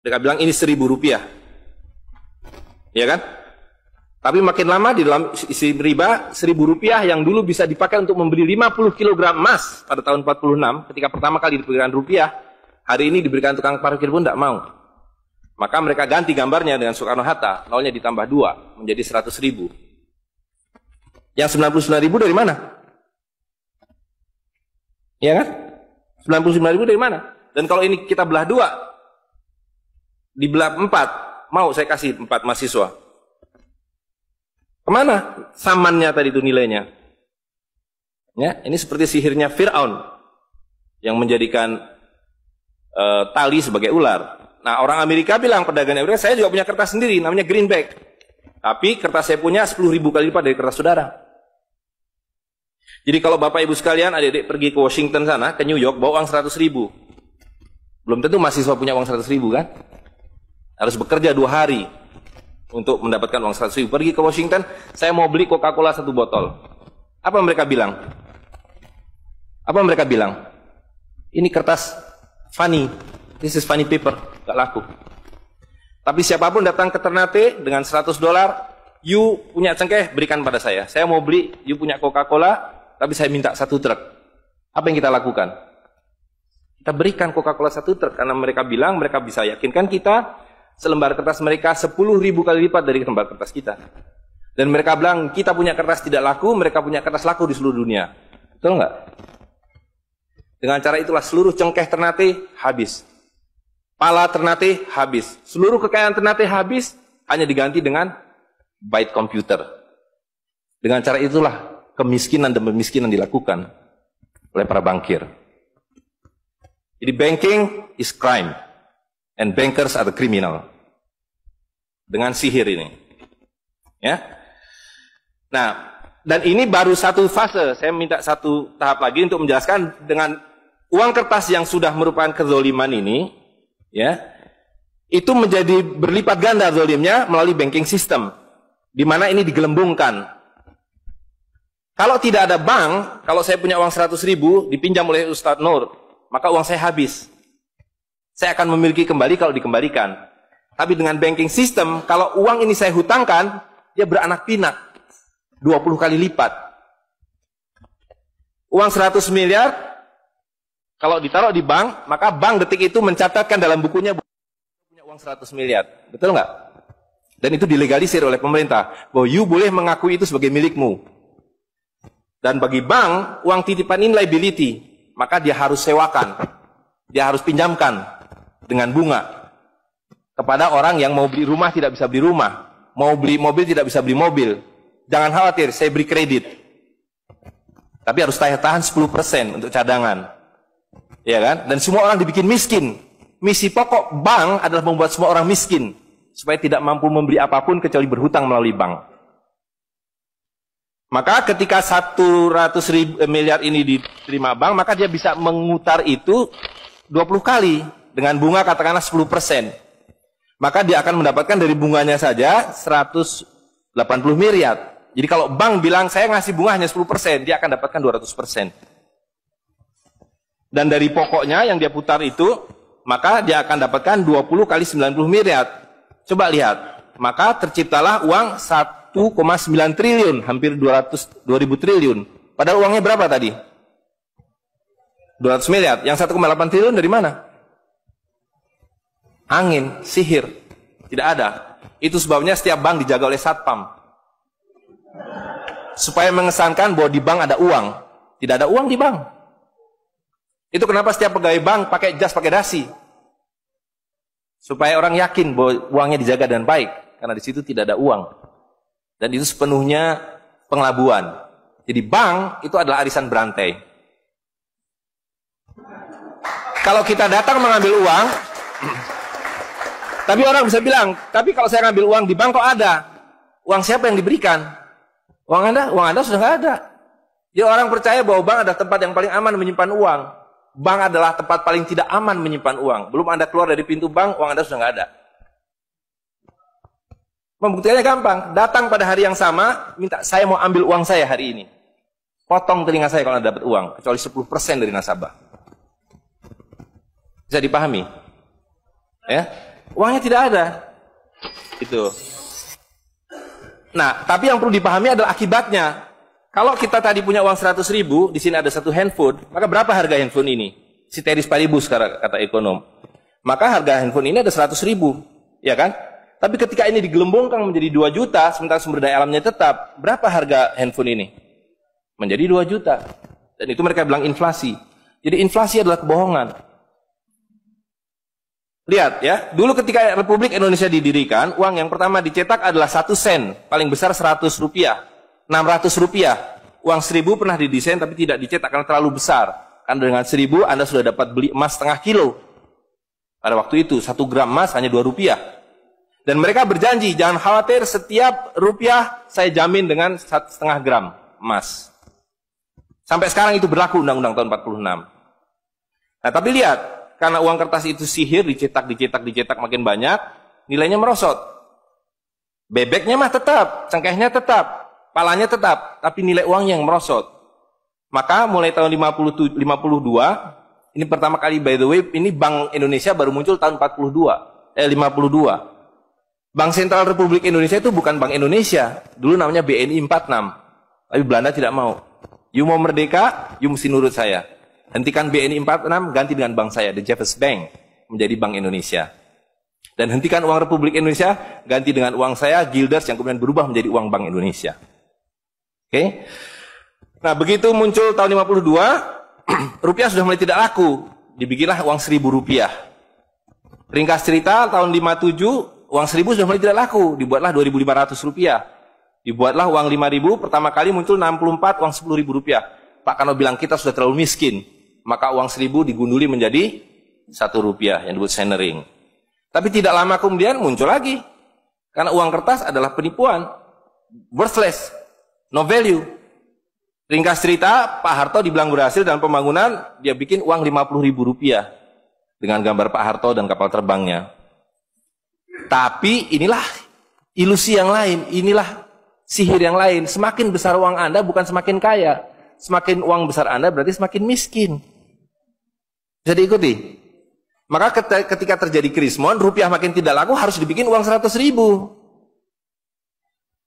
Mereka bilang ini 1.000 rupiah. Ya kan? Tapi makin lama di dalam isi riba, 1.000 rupiah yang dulu bisa dipakai untuk membeli 50 kg emas pada tahun 46, ketika pertama kali diberikan rupiah, hari ini diberikan tukang parkir pun tidak mau. Maka mereka ganti gambarnya dengan Soekarno-Hatta, nolnya ditambah 2, menjadi 100.000. Yang 99.000 dari mana? Ya kan? 99.000 dari mana? Dan kalau ini kita belah 2, dibelah 4, mau saya kasih 4 mahasiswa. Kemana samannya tadi itu nilainya? Ya, ini seperti sihirnya Fir'aun yang menjadikan tali sebagai ular. Nah, orang Amerika bilang, pedagang Amerika, saya juga punya kertas sendiri, namanya greenback. Tapi kertas saya punya 10.000 kali lipat dari kertas saudara. Jadi kalau Bapak Ibu sekalian, adik-adik pergi ke Washington sana, ke New York, bawa uang 100.000. Belum tentu mahasiswa punya uang 100.000 kan? Harus bekerja 2 hari untuk mendapatkan uang 100.000. Pergi ke Washington, saya mau beli Coca-Cola 1 botol. Apa mereka bilang? Apa mereka bilang? Ini kertas funny, this is funny paper, gak laku. Tapi siapapun datang ke Ternate dengan $100, you punya cengkeh, berikan pada saya. Saya mau beli, you punya Coca-Cola, tapi saya minta 1 truk. Apa yang kita lakukan? Kita berikan Coca-Cola 1 truk, karena mereka bilang, mereka bisa yakinkan kita, selembar kertas mereka 10.000 kali lipat dari lembar kertas kita. Dan mereka bilang, kita punya kertas tidak laku, mereka punya kertas laku di seluruh dunia. Betul nggak? Dengan cara itulah seluruh cengkeh Ternate habis. Pala Ternate habis. Seluruh kekayaan Ternate habis, hanya diganti dengan byte komputer. Dengan cara itulah kemiskinan dan pemiskinan dilakukan oleh para bankir. Jadi banking is crime. And bankers are the criminal. Dengan sihir ini. Ya. Nah, dan ini baru satu fase. Saya minta satu tahap lagi untuk menjelaskan dengan uang kertas yang sudah merupakan kezoliman ini, ya, itu menjadi berlipat ganda zolimnya melalui banking system, di mana ini digelembungkan. Kalau tidak ada bank, kalau saya punya uang 100.000 dipinjam oleh Ustadz Nur, maka uang saya habis. Saya akan memiliki kembali kalau dikembalikan. Tapi dengan banking system, kalau uang ini saya hutangkan, dia beranak pinak. 20 kali lipat. Uang 100 miliar, kalau ditaruh di bank, maka bank detik itu mencatatkan dalam bukunya punya uang 100 miliar. Betul nggak? Dan itu dilegalisir oleh pemerintah. Bahwa you boleh mengakui itu sebagai milikmu. Dan bagi bank, uang titipan ini liability. Maka dia harus sewakan. Dia harus pinjamkan dengan bunga kepada orang yang mau beli rumah tidak bisa beli rumah, mau beli mobil tidak bisa beli mobil. Jangan khawatir, saya beri kredit. Tapi harus tahan 10% untuk cadangan. Ya kan? Dan semua orang dibikin miskin. Misi pokok bank adalah membuat semua orang miskin supaya tidak mampu membeli apapun kecuali berhutang melalui bank. Maka ketika 100 miliar ini diterima bank, maka dia bisa mengutar itu 20 kali dengan bunga katakanlah 10%. Maka dia akan mendapatkan dari bunganya saja 180 miliar. Jadi kalau bank bilang saya ngasih bunga hanya 10%, dia akan dapatkan 200%. Dan dari pokoknya yang dia putar itu, maka dia akan dapatkan 20 kali 90 miliar. Coba lihat, maka terciptalah uang 1,9 triliun, hampir 2.000 triliun. Padahal uangnya berapa tadi? 200 miliar. Yang 1,8 triliun dari mana? Angin, sihir. Tidak ada. Itu sebabnya setiap bank dijaga oleh satpam. Supaya mengesankan bahwa di bank ada uang. Tidak ada uang di bank. Itu kenapa setiap pegawai bank pakai jas, pakai dasi. Supaya orang yakin bahwa uangnya dijaga dengan baik. Karena di situ tidak ada uang. Dan itu sepenuhnya pengelabuan. Jadi bank itu adalah arisan berantai. Kalau kita datang mengambil uang, tapi orang bisa bilang, tapi kalau saya ngambil uang di bank kok ada? Uang siapa yang diberikan? Uang Anda sudah nggak ada. Jadi orang percaya bahwa bank adalah tempat yang paling aman menyimpan uang. Bank adalah tempat paling tidak aman menyimpan uang. Belum Anda keluar dari pintu bank, uang Anda sudah nggak ada. Pembuktiannya gampang. Datang pada hari yang sama, minta saya mau ambil uang saya hari ini. Potong telinga saya kalau Anda dapat uang, kecuali 10% dari nasabah. Bisa dipahami? Ya? Uangnya tidak ada. Itu. Nah, tapi yang perlu dipahami adalah akibatnya. Kalau kita tadi punya uang 100.000, di sini ada satu handphone, maka berapa harga handphone ini? Ceteris paribus kata ekonom. Maka harga handphone ini ada 100.000, ya kan? Tapi ketika ini digelembungkan menjadi 2 juta, sementara sumber daya alamnya tetap, berapa harga handphone ini? Menjadi 2 juta. Dan itu mereka bilang inflasi. Jadi inflasi adalah kebohongan. Lihat ya, dulu ketika Republik Indonesia didirikan, uang yang pertama dicetak adalah 1 sen, paling besar 100 rupiah, 600 rupiah. Uang 1000 pernah didesain tapi tidak dicetak karena terlalu besar. Karena dengan 1000 Anda sudah dapat beli emas setengah kilo. Pada waktu itu 1 gram emas hanya 2 rupiah. Dan mereka berjanji, jangan khawatir, setiap rupiah saya jamin dengan 1,5 gram emas. Sampai sekarang itu berlaku Undang-Undang tahun 46. Nah, tapi lihat, karena uang kertas itu sihir, dicetak makin banyak, nilainya merosot. Bebeknya mah tetap, cengkehnya tetap, palanya tetap, tapi nilai uangnya yang merosot. Maka mulai tahun 52, ini pertama kali by the way, ini Bank Indonesia baru muncul tahun 52. Bank Sentral Republik Indonesia itu bukan Bank Indonesia, dulu namanya BNI 46. Tapi Belanda tidak mau. You mau merdeka, you mesti nurut saya. Hentikan BNI 46, ganti dengan bank saya, The Jeffers Bank, menjadi Bank Indonesia. Dan hentikan uang Republik Indonesia, ganti dengan uang saya, Guilders, yang kemudian berubah menjadi uang Bank Indonesia. Oke? Nah, begitu muncul tahun 52, rupiah sudah mulai tidak laku. Dibikinlah uang 1.000 rupiah. Ringkas cerita, tahun 57, uang 1.000 sudah mulai tidak laku. Dibuatlah 2.500 rupiah. Dibuatlah uang 5.000, pertama kali muncul 64, uang 10.000 rupiah. Pak Kano bilang kita sudah terlalu miskin. Maka uang 1.000 digunduli menjadi 1 rupiah yang disebut centering. Tapi tidak lama kemudian muncul lagi. Karena uang kertas adalah penipuan. Worthless. No value. Ringkas cerita, Pak Harto dibilang berhasil dalam pembangunan, dia bikin uang 50.000 rupiah. Dengan gambar Pak Harto dan kapal terbangnya. Tapi inilah ilusi yang lain. Inilah sihir yang lain. Semakin besar uang Anda bukan semakin kaya. Semakin uang besar Anda berarti semakin miskin. Bisa diikuti? Maka ketika terjadi krismon, rupiah makin tidak laku, harus dibikin uang 100.000.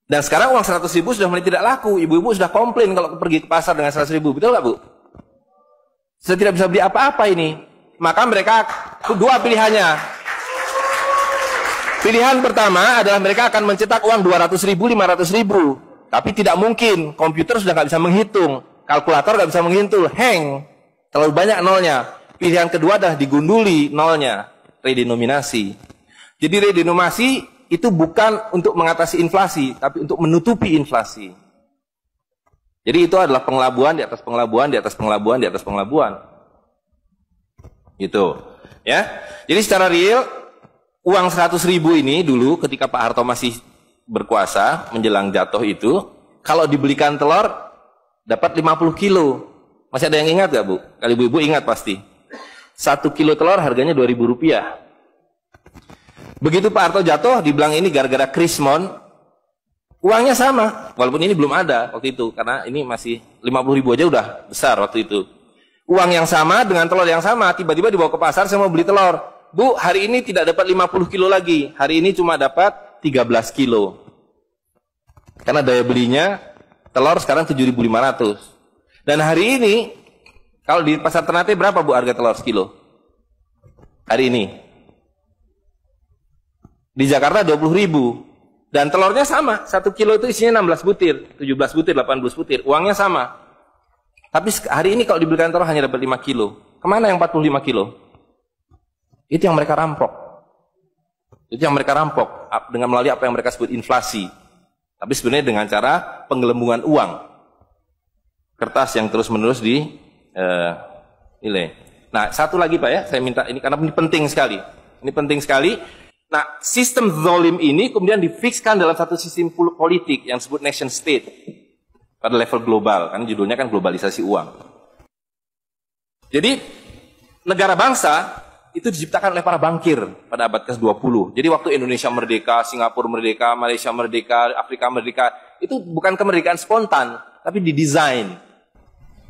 Dan sekarang uang 100.000 sudah mulai tidak laku. Ibu-ibu sudah komplain kalau pergi ke pasar dengan 100.000. Betul nggak, Bu? Sudah tidak bisa beli apa-apa ini. Maka mereka dua pilihannya. Pilihan pertama adalah mereka akan mencetak uang 200.000, 500.000. Tapi tidak mungkin. Komputer sudah nggak bisa menghitung. Kalkulator nggak bisa menghitung. Hang. Terlalu banyak nolnya. Pilihan kedua adalah digunduli nolnya. Redenominasi. Jadi redenominasi itu bukan untuk mengatasi inflasi, tapi untuk menutupi inflasi. Jadi itu adalah pengelabuan di atas pengelabuan, di atas pengelabuan, di atas pengelabuan. Gitu. Ya. Jadi secara real, uang 100.000 ini dulu ketika Pak Harto masih berkuasa, menjelang jatuh itu, kalau dibelikan telur, dapat 50 kilo. Masih ada yang ingat gak, Bu? Kali ibu-ibu ingat pasti. 1 kilo telur harganya 2.000 rupiah. Begitu Pak Harto jatuh, dibilang ini gara-gara krismon, uangnya sama. Walaupun ini belum ada waktu itu, karena ini masih 50.000 aja udah besar waktu itu. Uang yang sama dengan telur yang sama, tiba-tiba dibawa ke pasar, saya mau beli telur. Bu, hari ini tidak dapat 50 kilo lagi. Hari ini cuma dapat 13 kilo. Karena daya belinya, telur sekarang 7.500. Dan hari ini, kalau di pasar Ternate berapa, Bu, harga telur sekilo? Hari ini. Di Jakarta 20.000. Dan telurnya sama. 1 kilo itu isinya 16 butir, 17 butir, 18 butir. Uangnya sama. Tapi hari ini kalau dibelikan telur hanya dapat 5 kilo. Kemana yang 45 kilo? Itu yang mereka rampok. Itu yang mereka rampok. Dengan melalui apa yang mereka sebut inflasi. Tapi sebenarnya dengan cara penggelembungan uang. Kertas yang terus-menerus nilai. Nah, satu lagi Pak ya, saya minta ini karena ini penting sekali. Ini penting sekali. Nah, sistem zalim ini kemudian difikskan dalam satu sistem politik yang disebut nation state pada level global, karena judulnya kan globalisasi uang. Jadi, negara bangsa itu diciptakan oleh para bankir pada abad ke-20. Jadi waktu Indonesia merdeka, Singapura merdeka, Malaysia merdeka, Afrika merdeka, itu bukan kemerdekaan spontan, tapi didesain.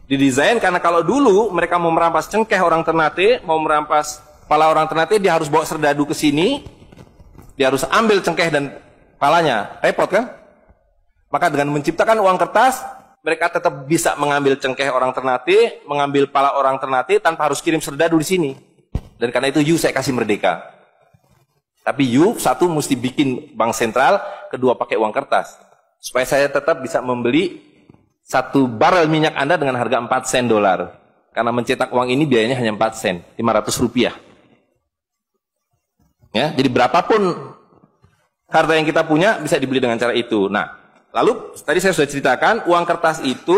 Didesain karena kalau dulu mereka mau merampas cengkeh orang Ternate, mau merampas kepala orang Ternate, dia harus bawa serdadu ke sini, Dia harus ambil cengkeh dan palanya. Repot kan? Maka dengan menciptakan uang kertas, mereka tetap bisa mengambil cengkeh orang Ternate, mengambil pala orang Ternate tanpa harus kirim serdadu di sini. Dan karena itu saya kasih merdeka. Tapi satu mesti bikin bank sentral, kedua pakai uang kertas. Supaya saya tetap bisa membeli 1 barel minyak Anda dengan harga 4 sen dolar. Karena mencetak uang ini biayanya hanya 4 sen, 500 rupiah. Ya, jadi berapapun harta yang kita punya bisa dibeli dengan cara itu. Nah, lalu tadi saya sudah ceritakan uang kertas itu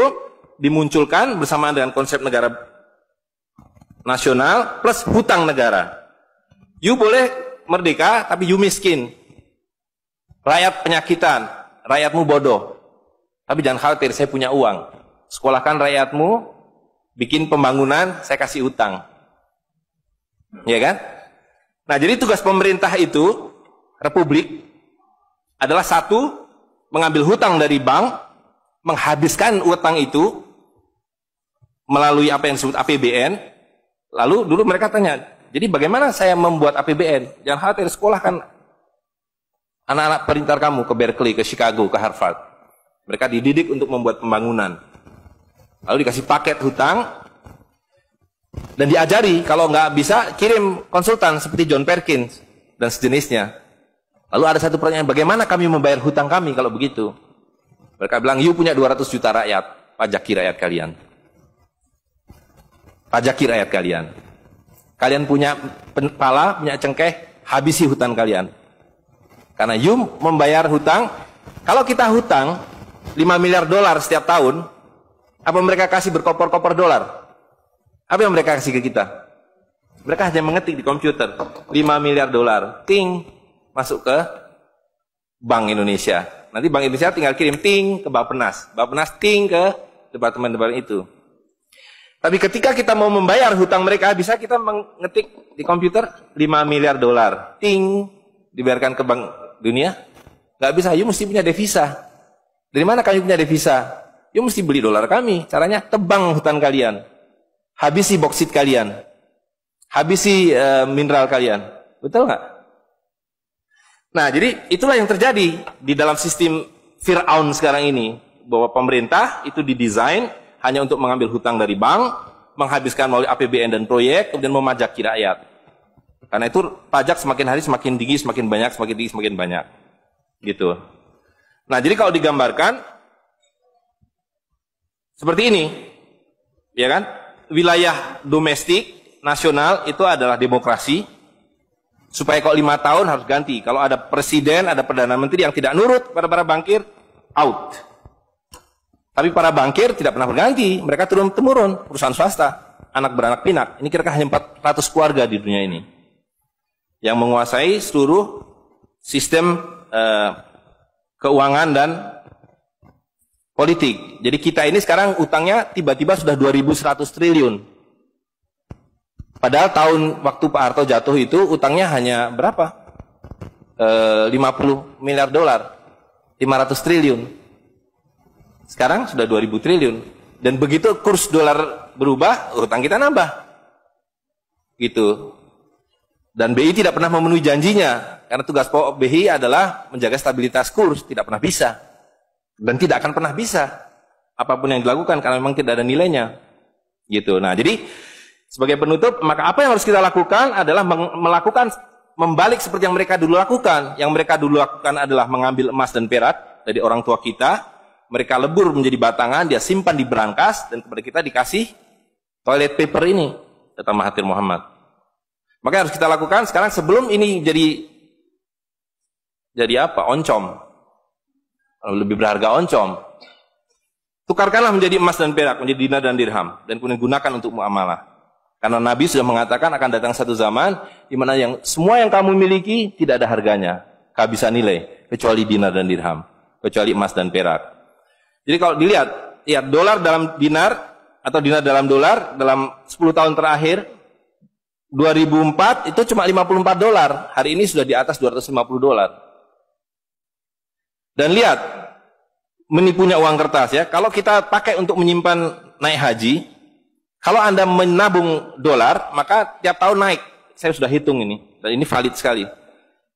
dimunculkan bersamaan dengan konsep negara nasional plus hutang negara. You boleh merdeka tapi you miskin. Rakyat penyakitan, rakyatmu bodoh. Tapi jangan khawatir, saya punya uang. Sekolahkan rakyatmu, bikin pembangunan, saya kasih utang. Ya kan? Nah, jadi tugas pemerintah itu, republik, adalah satu, mengambil hutang dari bank, menghabiskan utang itu, melalui apa yang disebut APBN. Lalu dulu mereka tanya, jadi bagaimana saya membuat APBN? Jangan khawatir, sekolahkan anak-anak pintar kamu ke Berkeley, ke Chicago, ke Harvard. Mereka dididik untuk membuat pembangunan. Lalu dikasih paket hutang, dan diajari, kalau nggak bisa, kirim konsultan seperti John Perkins, dan sejenisnya. Lalu ada satu pertanyaan, bagaimana kami membayar hutang kami kalau begitu? Mereka bilang, you punya 200 juta rakyat, pajaki rakyat kalian. Pajaki rakyat kalian. Kalian punya pala, punya cengkeh, habisi hutang kalian. Karena you membayar hutang, kalau kita hutang 5 miliar dolar setiap tahun, apa mereka kasih berkoper-koper dolar? Apa yang mereka kasih ke kita? Mereka hanya mengetik di komputer 5 miliar dolar, ting, masuk ke Bank Indonesia. Nanti Bank Indonesia tinggal kirim ting ke Bappenas, Bappenas ting ke departemen-departemen itu. Tapi ketika kita mau membayar hutang mereka, bisa kita mengetik di komputer 5 miliar dolar, ting, dibayarkan ke Bank Dunia? Nggak bisa, you mesti punya devisa. Dari mana kamu punya devisa? You mesti beli dolar kami. Caranya tebang hutan kalian. Habisi boksit kalian. Habisi mineral kalian. Betul nggak? Nah, jadi itulah yang terjadi di dalam sistem Fir'aun sekarang ini. Bahwa pemerintah itu didesain hanya untuk mengambil hutang dari bank, menghabiskan melalui APBN dan proyek, kemudian memajaki rakyat. Karena itu pajak semakin hari semakin tinggi, semakin banyak, semakin tinggi, semakin banyak. Gitu. Nah, jadi kalau digambarkan seperti ini, ya kan? Wilayah domestik nasional itu adalah demokrasi. Supaya kalau 5 tahun harus ganti. Kalau ada presiden, ada perdana menteri yang tidak nurut pada para bankir, out. Tapi para bankir tidak pernah berganti. Mereka turun-temurun, perusahaan swasta, anak beranak pinak. Ini kira-kira hanya 400 keluarga di dunia ini yang menguasai seluruh sistem keuangan dan politik. Jadi kita ini sekarang utangnya tiba-tiba sudah 2.100 triliun. Padahal tahun waktu Pak Harto jatuh itu utangnya hanya berapa? 50 miliar dolar. 500 triliun. Sekarang sudah 2.000 triliun. Dan begitu kurs dolar berubah, utang kita nambah. Gitu. Dan BI tidak pernah memenuhi janjinya. Karena tugas pokok BI adalah menjaga stabilitas kurs. Tidak pernah bisa. Dan tidak akan pernah bisa apapun yang dilakukan karena memang tidak ada nilainya. Gitu. Nah, jadi sebagai penutup, maka apa yang harus kita lakukan adalah membalik seperti yang mereka dulu lakukan. Yang mereka dulu lakukan adalah mengambil emas dan perak dari orang tua kita, mereka lebur menjadi batangan, dia simpan di berangkas, dan kepada kita dikasih toilet paper ini, kata Mahathir Muhammad. Maka yang harus kita lakukan sekarang sebelum ini jadi apa? Oncom. Lebih berharga oncom. Tukarkanlah menjadi emas dan perak, menjadi dinar dan dirham, dan kemudian gunakan untuk muamalah. Karena Nabi sudah mengatakan akan datang satu zaman di mana semua yang kamu miliki tidak ada harganya, kehabisan nilai, kecuali dinar dan dirham, kecuali emas dan perak. Jadi kalau dilihat, ya dolar dalam dinar atau dinar dalam dolar dalam 10 tahun terakhir 2004 itu cuma 54 dolar, hari ini sudah di atas 250 dolar. Dan lihat, menipunya uang kertas ya. Kalau kita pakai untuk menyimpan naik haji, kalau Anda menabung dolar, maka tiap tahun naik. Saya sudah hitung ini, dan ini valid sekali.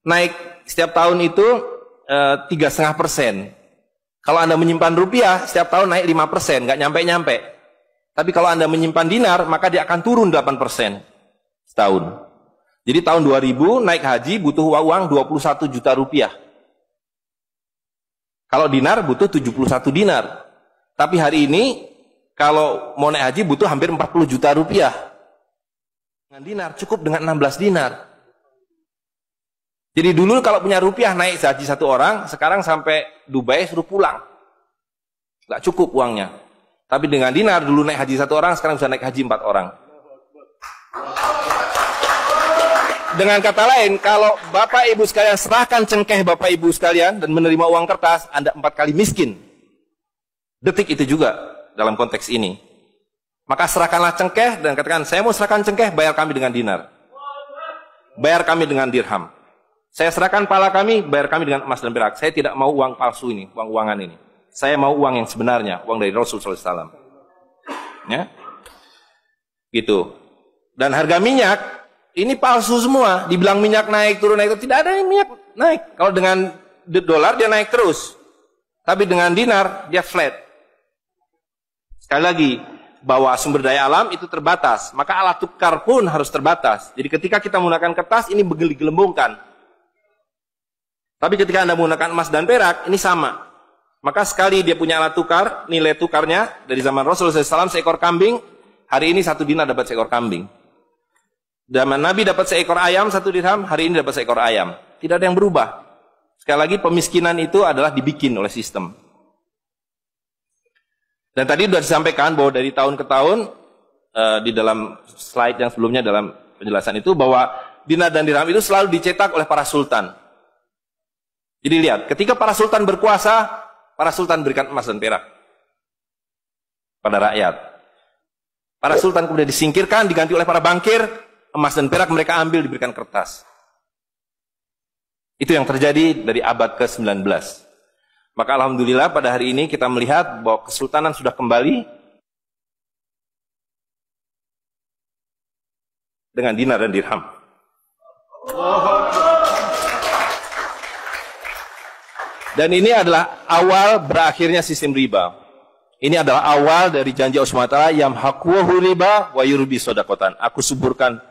Naik setiap tahun itu 3,5%. Kalau Anda menyimpan rupiah, setiap tahun naik 5%, nggak nyampe-nyampe. Tapi kalau Anda menyimpan dinar, maka dia akan turun 8% setahun. Jadi tahun 2000 naik haji butuh uang 21 juta rupiah. Kalau dinar butuh 71 dinar. Tapi hari ini kalau mau naik haji butuh hampir 40 juta rupiah. Dengan dinar cukup dengan 16 dinar. Jadi dulu kalau punya rupiah naik haji satu orang, sekarang sampai Dubai suruh pulang. Nggak cukup uangnya. Tapi dengan dinar dulu naik haji satu orang, sekarang bisa naik haji 4 orang. Dengan kata lain, kalau Bapak Ibu sekalian serahkan cengkeh Bapak Ibu sekalian dan menerima uang kertas, Anda 4 kali miskin. Detik itu juga dalam konteks ini. Maka serahkanlah cengkeh dan katakan, saya mau serahkan cengkeh, bayar kami dengan dinar. Bayar kami dengan dirham. Saya serahkan pala kami, bayar kami dengan emas dan perak. Saya tidak mau uang palsu ini, uang-uangan ini. Saya mau uang yang sebenarnya, uang dari Rasul SAW. Ya, gitu. Dan harga minyak ini palsu semua. Dibilang minyak naik, turun naik, tidak ada yang minyak naik. Kalau dengan dolar dia naik terus. Tapi dengan dinar dia flat. Sekali lagi, bahwa sumber daya alam itu terbatas. Maka alat tukar pun harus terbatas. Jadi ketika kita menggunakan kertas, ini digelembungkan. Tapi ketika Anda menggunakan emas dan perak, ini sama. Maka sekali dia punya alat tukar, nilai tukarnya dari zaman Rasulullah SAW seekor kambing, hari ini 1 dinar dapat seekor kambing. Zaman Nabi dapat seekor ayam 1 dirham, hari ini dapat seekor ayam. Tidak ada yang berubah. Sekali lagi pemiskinan itu adalah dibikin oleh sistem. Dan tadi sudah disampaikan bahwa dari tahun ke tahun, di dalam slide yang sebelumnya dalam penjelasan itu, bahwa dinar dan dirham itu selalu dicetak oleh para sultan. Jadi lihat, ketika para sultan berkuasa, para sultan berikan emas dan perak pada rakyat. Para sultan kemudian disingkirkan, diganti oleh para bankir, emas dan perak mereka ambil, diberikan kertas. Itu yang terjadi dari abad ke-19. Maka alhamdulillah pada hari ini kita melihat bahwa kesultanan sudah kembali dengan dinar dan dirham. Dan ini adalah awal berakhirnya sistem riba. Ini adalah awal dari janji Allah SWT, yamhaqu riba wa yurbi sodakotan. Aku suburkan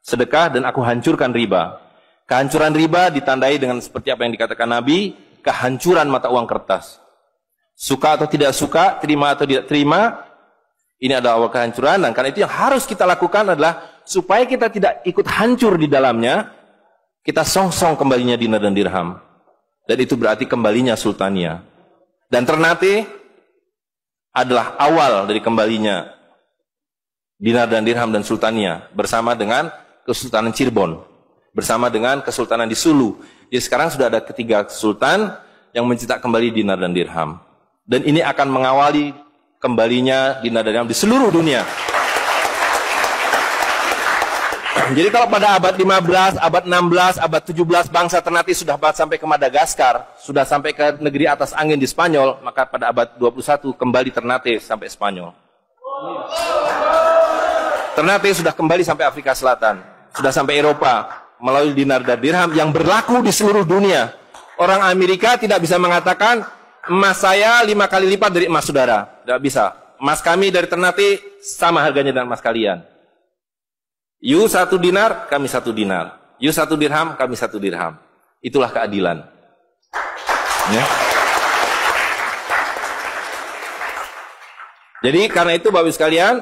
sedekah dan aku hancurkan riba. Kehancuran riba ditandai dengan seperti apa yang dikatakan Nabi, kehancuran mata uang kertas. Suka atau tidak suka, terima atau tidak terima, ini adalah awal kehancuran. Dan karena itu yang harus kita lakukan adalah supaya kita tidak ikut hancur di dalamnya, kita song-song kembalinya dinar dan dirham. Dan itu berarti kembalinya sultania. Dan Ternate adalah awal dari kembalinya dinar dan dirham dan sultania bersama dengan Kesultanan Cirebon, bersama dengan Kesultanan di Sulu. Jadi sekarang sudah ada ketiga sultan yang mencetak kembali dinar dan dirham. Dan ini akan mengawali kembalinya dinar dan dirham di seluruh dunia. Jadi kalau pada abad 15, abad 16, abad 17 bangsa Ternate sudah sampai ke Madagaskar, sudah sampai ke negeri atas angin di Spanyol, maka pada abad 21 kembali Ternate sampai Spanyol. Ternate sudah kembali sampai Afrika Selatan, sudah sampai Eropa melalui dinar dan dirham yang berlaku di seluruh dunia. Orang Amerika tidak bisa mengatakan emas saya 5 kali lipat dari emas saudara, tidak bisa. Emas kami dari Ternate sama harganya dengan emas kalian. You 1 dinar, kami 1 dinar. You 1 dirham, kami 1 dirham. Itulah keadilan. Ya. Jadi karena itu Bapak Ibu sekalian,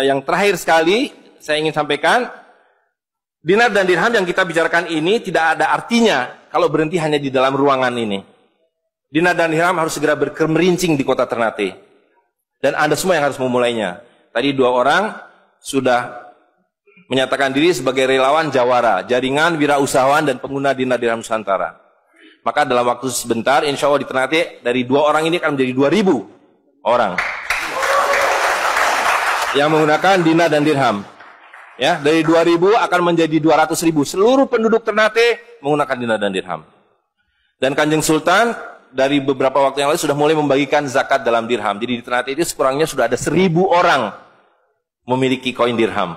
yang terakhir sekali saya ingin sampaikan, dinar dan dirham yang kita bicarakan ini tidak ada artinya kalau berhenti hanya di dalam ruangan ini. Dinar dan dirham harus segera berkemerincing di kota Ternate. Dan Anda semua yang harus memulainya. Tadi 2 orang sudah menyatakan diri sebagai relawan jawara, jaringan wirausahawan dan pengguna dinar dirham Nusantara. Maka dalam waktu sebentar, insya Allah di Ternate, dari 2 orang ini akan menjadi 2.000 orang yang menggunakan dinar dan dirham. Ya, dari 2.000 akan menjadi 200.000. Seluruh penduduk Ternate menggunakan dinar dan dirham. Dan Kanjeng Sultan dari beberapa waktu yang lalu sudah mulai membagikan zakat dalam dirham. Jadi di Ternate itu sekurangnya sudah ada 1.000 orang memiliki koin dirham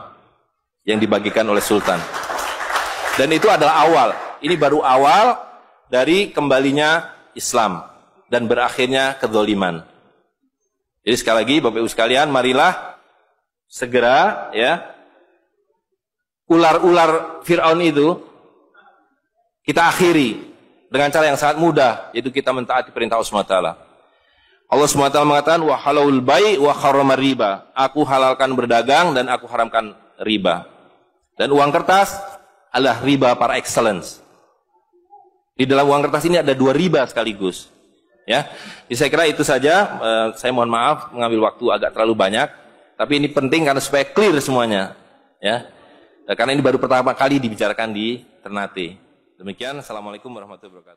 yang dibagikan oleh Sultan. Dan itu adalah awal. Ini baru awal, dari kembalinya Islam dan berakhirnya kezaliman. Jadi sekali lagi Bapak Ibu sekalian, marilah segera ya ular-ular Fir'aun itu kita akhiri dengan cara yang sangat mudah, yaitu kita mentaati perintah Allah SWT. Allah SWT mengatakan wa halalul bai' wa harramar riba. Aku halalkan berdagang dan aku haramkan riba. Dan uang kertas adalah riba par excellence. Di dalam uang kertas ini ada 2 riba sekaligus. Ya. Jadi saya kira itu saja. Saya mohon maaf mengambil waktu agak terlalu banyak, tapi ini penting karena supaya clear semuanya. Ya. Karena ini baru pertama kali dibicarakan di Ternate. Demikian, Assalamualaikum warahmatullahi wabarakatuh.